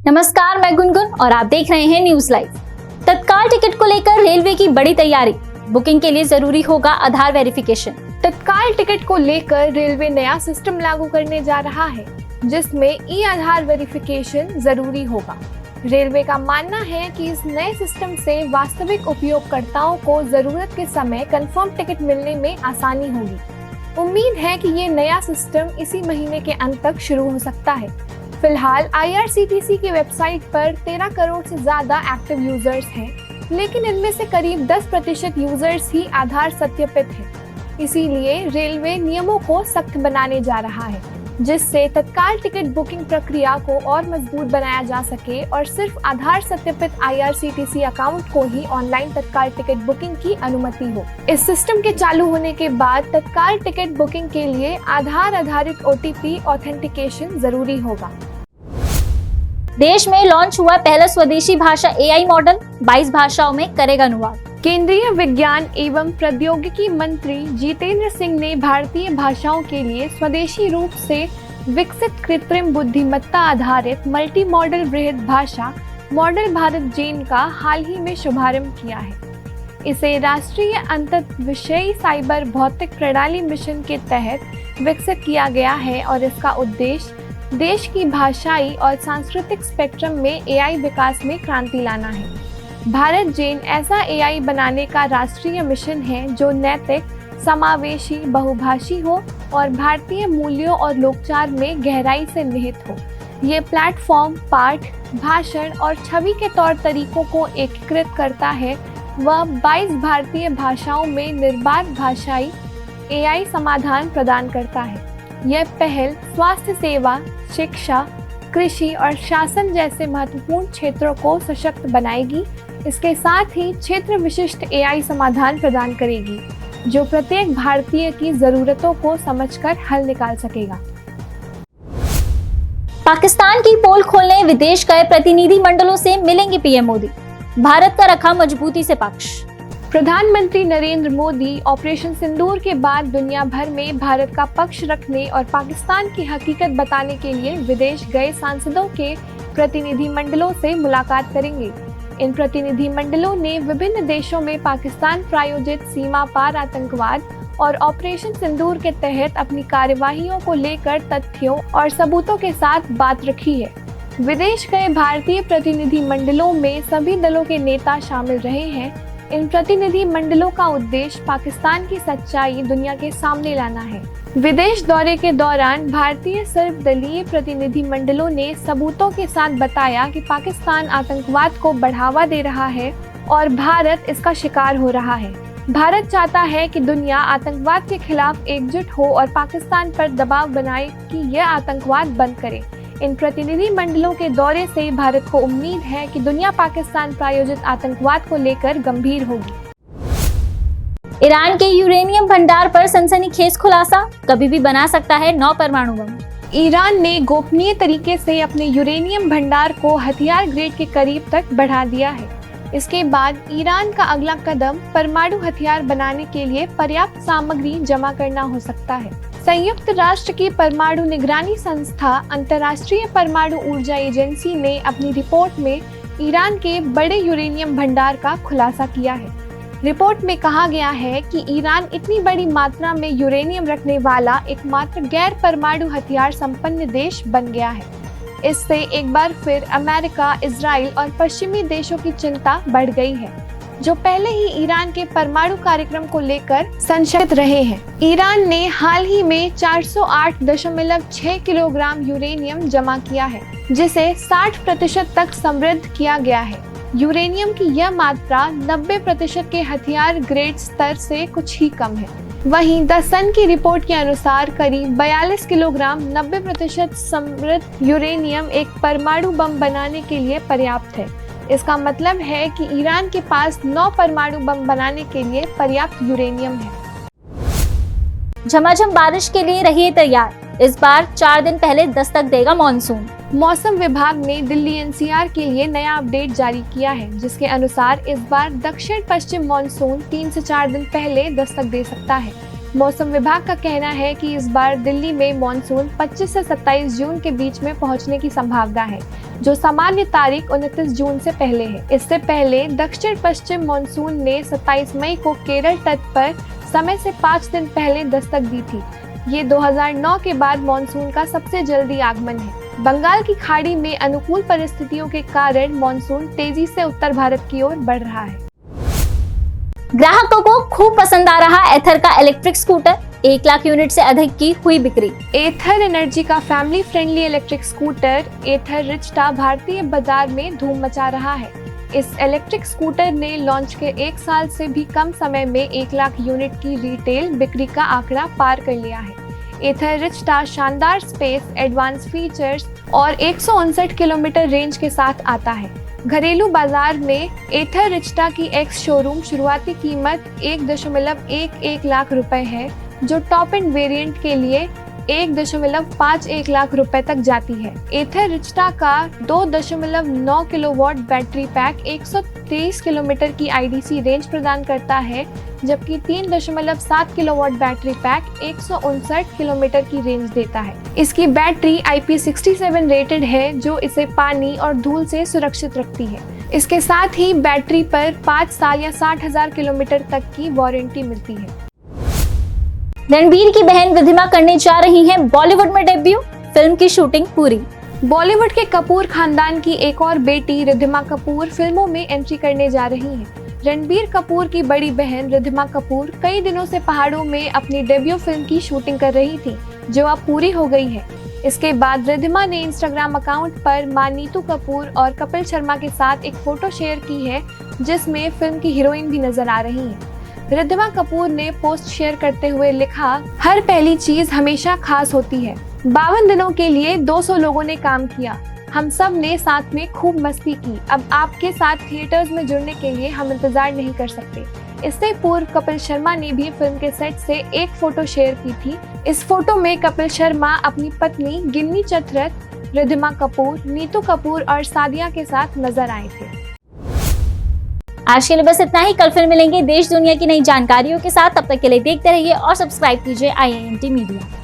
नमस्कार, मैं गुनगुन और आप देख रहे हैं न्यूज लाइव। तत्काल टिकट को लेकर रेलवे की बड़ी तैयारी। बुकिंग के लिए जरूरी होगा आधार वेरिफिकेशन। तत्काल टिकट को लेकर रेलवे नया सिस्टम लागू करने जा रहा है, जिसमें ई आधार वेरिफिकेशन जरूरी होगा। रेलवे का मानना है कि इस नए सिस्टम से वास्तविक उपयोगकर्ताओं को जरूरत के समय कंफर्म टिकट मिलने में आसानी होगी। उम्मीद है कि ये नया सिस्टम इसी महीने के अंत तक शुरू हो सकता है। फिलहाल IRCTC की वेबसाइट पर 13 करोड़ से ज्यादा एक्टिव यूजर्स हैं, लेकिन इनमें से करीब 10% यूजर्स ही आधार सत्यापित हैं। इसीलिए रेलवे नियमों को सख्त बनाने जा रहा है, जिससे तत्काल टिकट बुकिंग प्रक्रिया को और मजबूत बनाया जा सके और सिर्फ आधार सत्यापित IRCTC अकाउंट को ही ऑनलाइन तत्काल टिकट बुकिंग की अनुमति हो। इस सिस्टम के चालू होने के बाद तत्काल टिकट बुकिंग के लिए आधार आधारित OTP ऑथेंटिकेशन जरूरी होगा। देश में लॉन्च हुआ पहला स्वदेशी भाषा AI मॉडल, 22 भाषाओं में करेगा अनुवाद। केंद्रीय विज्ञान एवं प्रौद्योगिकी मंत्री जितेंद्र सिंह ने भारतीय भाषाओं के लिए स्वदेशी रूप से विकसित कृत्रिम बुद्धिमत्ता आधारित मल्टी मॉडल वृहद भाषा मॉडल भारत जेन का हाल ही में शुभारंभ किया है। इसे राष्ट्रीय अंतः विषयी साइबर भौतिक प्रणाली मिशन के तहत विकसित किया गया है और इसका उद्देश्य देश की भाषाई और सांस्कृतिक स्पेक्ट्रम में AI विकास में क्रांति लाना है। भारत जेन ऐसा AI बनाने का राष्ट्रीय मिशन है जो नैतिक, समावेशी, बहुभाषी हो और भारतीय मूल्यों और लोकचार में गहराई से निहित हो। ये प्लेटफॉर्म पाठ, भाषण और छवि के तौर तरीकों को एकीकृत करता है। वह 22 भारतीय भाषाओं में निर्बाध भाषाई AI समाधान प्रदान करता है। यह पहल स्वास्थ्य सेवा, शिक्षा, कृषि और शासन जैसे महत्वपूर्ण क्षेत्रों को सशक्त बनाएगी। इसके साथ ही क्षेत्र विशिष्ट AI समाधान प्रदान करेगी, जो प्रत्येक भारतीय की जरूरतों को समझकर हल निकाल सकेगा। पाकिस्तान की पोल खोलने विदेश गए प्रतिनिधि मंडलों से मिलेंगे PM मोदी। भारत का रखा मजबूती से पक्ष। प्रधानमंत्री नरेंद्र मोदी ऑपरेशन सिंदूर के बाद दुनिया भर में भारत का पक्ष रखने और पाकिस्तान की हकीकत बताने के लिए विदेश गए सांसदों के प्रतिनिधि मंडलों से मुलाकात करेंगे। इन प्रतिनिधि मंडलों ने विभिन्न देशों में पाकिस्तान प्रायोजित सीमा पार आतंकवाद और ऑपरेशन सिंदूर के तहत अपनी कार्यवाहियों को लेकर तथ्यों और सबूतों के साथ बात रखी है। विदेश गए भारतीय प्रतिनिधि मंडलों में सभी दलों के नेता शामिल रहे हैं। इन प्रतिनिधि मंडलों का उद्देश्य पाकिस्तान की सच्चाई दुनिया के सामने लाना है। विदेश दौरे के दौरान भारतीय सर्वदलीय प्रतिनिधि मंडलों ने सबूतों के साथ बताया कि पाकिस्तान आतंकवाद को बढ़ावा दे रहा है और भारत इसका शिकार हो रहा है। भारत चाहता है कि दुनिया आतंकवाद के खिलाफ एकजुट हो और पाकिस्तान पर दबाव बनाए कि यह आतंकवाद बंद करे। इन प्रतिनिधि मंडलों के दौरे से भारत को उम्मीद है कि दुनिया पाकिस्तान प्रायोजित आतंकवाद को लेकर गंभीर होगी। ईरान के यूरेनियम भंडार पर सनसनीखेज खुलासा, कभी भी बना सकता है 9 परमाणु बम। ईरान ने गोपनीय तरीके से अपने यूरेनियम भंडार को हथियार ग्रेड के करीब तक बढ़ा दिया है। इसके बाद ईरान का अगला कदम परमाणु हथियार बनाने के लिए पर्याप्त सामग्री जमा करना हो सकता है। संयुक्त राष्ट्र की परमाणु निगरानी संस्था अंतर्राष्ट्रीय परमाणु ऊर्जा एजेंसी ने अपनी रिपोर्ट में ईरान के बड़े यूरेनियम भंडार का खुलासा किया है। रिपोर्ट में कहा गया है कि ईरान इतनी बड़ी मात्रा में यूरेनियम रखने वाला एकमात्र गैर परमाणु हथियार संपन्न देश बन गया है। इससे एक बार फिर अमेरिका, इजराइल और पश्चिमी देशों की चिंता बढ़ गई है, जो पहले ही ईरान के परमाणु कार्यक्रम को लेकर संशयित रहे हैं। ईरान ने हाल ही में 408.6 किलोग्राम यूरेनियम जमा किया है, जिसे 60% तक समृद्ध किया गया है। यूरेनियम की यह मात्रा 90% के हथियार ग्रेड स्तर से कुछ ही कम है। वहीं द सन की रिपोर्ट के अनुसार करीब 42 किलोग्राम 90% समृद्ध यूरेनियम एक परमाणु बम बनाने के लिए पर्याप्त है। इसका मतलब है कि ईरान के पास 9 परमाणु बम बनाने के लिए पर्याप्त यूरेनियम है। झमाझम बारिश के लिए रहिए तैयार, इस बार 4 दिन पहले दस्तक देगा मॉनसून। मौसम विभाग ने दिल्ली NCR के लिए नया अपडेट जारी किया है, जिसके अनुसार इस बार दक्षिण पश्चिम मॉनसून 3 से 4 दिन पहले दस्तक दे सकता है। मौसम विभाग का कहना है कि इस बार दिल्ली में मॉनसून 25 से 27 जून के बीच में पहुंचने की संभावना है, जो सामान्य तारीख 29 जून से पहले है। इससे पहले दक्षिण पश्चिम मॉनसून ने 27 मई को केरल तट पर समय से 5 दिन पहले दस्तक दी थी। ये 2009 के बाद मॉनसून का सबसे जल्दी आगमन है। बंगाल की खाड़ी में अनुकूल परिस्थितियों के कारण मॉनसून तेजी से उत्तर भारत की ओर बढ़ रहा है। ग्राहकों को खूब पसंद आ रहा एथर का इलेक्ट्रिक स्कूटर, 1 लाख यूनिट से अधिक की हुई बिक्री। एथर एनर्जी का फैमिली फ्रेंडली इलेक्ट्रिक स्कूटर एथर रिचटा भारतीय बाजार में धूम मचा रहा है। इस इलेक्ट्रिक स्कूटर ने लॉन्च के 1 साल से भी कम समय में 1 लाख यूनिट की रिटेल बिक्री का आंकड़ा पार कर लिया है। एथर रिचटा शानदार स्पेस, एडवांस फीचर्स और 159 किलोमीटर रेंज के साथ आता है। घरेलू बाजार में एथर रिचटा की एक्स शोरूम शुरुआती कीमत 1.11 लाख रुपए है, जो टॉप एंड वेरिएंट के लिए 1.51 लाख रुपए तक जाती है। एथर रिचटा का 2.9 किलोवाट बैटरी पैक 123 किलोमीटर की आईडीसी रेंज प्रदान करता है, जबकि 3.7 किलोवाट बैटरी पैक 159 किलोमीटर की रेंज देता है। इसकी बैटरी IP67 रेटेड है, जो इसे पानी और धूल से सुरक्षित रखती है। इसके साथ ही बैटरी पर 5 साल या 60,000 किलोमीटर तक की वारंटी मिलती है। रणबीर की बहन रिद्धिमा करने जा रही हैं बॉलीवुड में डेब्यू, फिल्म की शूटिंग पूरी। बॉलीवुड के कपूर खानदान की एक और बेटी रिद्धिमा कपूर फिल्मों में एंट्री करने जा रही हैं। रणबीर कपूर की बड़ी बहन रिद्धिमा कपूर कई दिनों से पहाड़ों में अपनी डेब्यू फिल्म की शूटिंग कर रही थी, जो अब पूरी हो गई है। इसके बाद रिद्धिमा ने इंस्टाग्राम अकाउंट पर मां नीतू कपूर और कपिल शर्मा के साथ एक फोटो शेयर की है, जिसमें फिल्म की हीरोइन भी नजर आ रही है। रिद्धिमा कपूर ने पोस्ट शेयर करते हुए लिखा, हर पहली चीज हमेशा खास होती है। 52 दिनों के लिए 200 लोगों ने काम किया, हम सब ने साथ में खूब मस्ती की। अब आपके साथ थिएटर्स में जुड़ने के लिए हम इंतजार नहीं कर सकते। इससे पूर्व कपिल शर्मा ने भी फिल्म के सेट से एक फोटो शेयर की थी। इस फोटो में कपिल शर्मा अपनी पत्नी गिन्नी चतरथ, रिद्धिमा कपूर, नीतू कपूर और सादिया के साथ नजर आए थे। आज के लिए बस इतना ही। कल फिर मिलेंगे देश दुनिया की नई जानकारियों के साथ। तब तक के लिए देखते रहिए और सब्सक्राइब कीजिए IIMT मीडिया।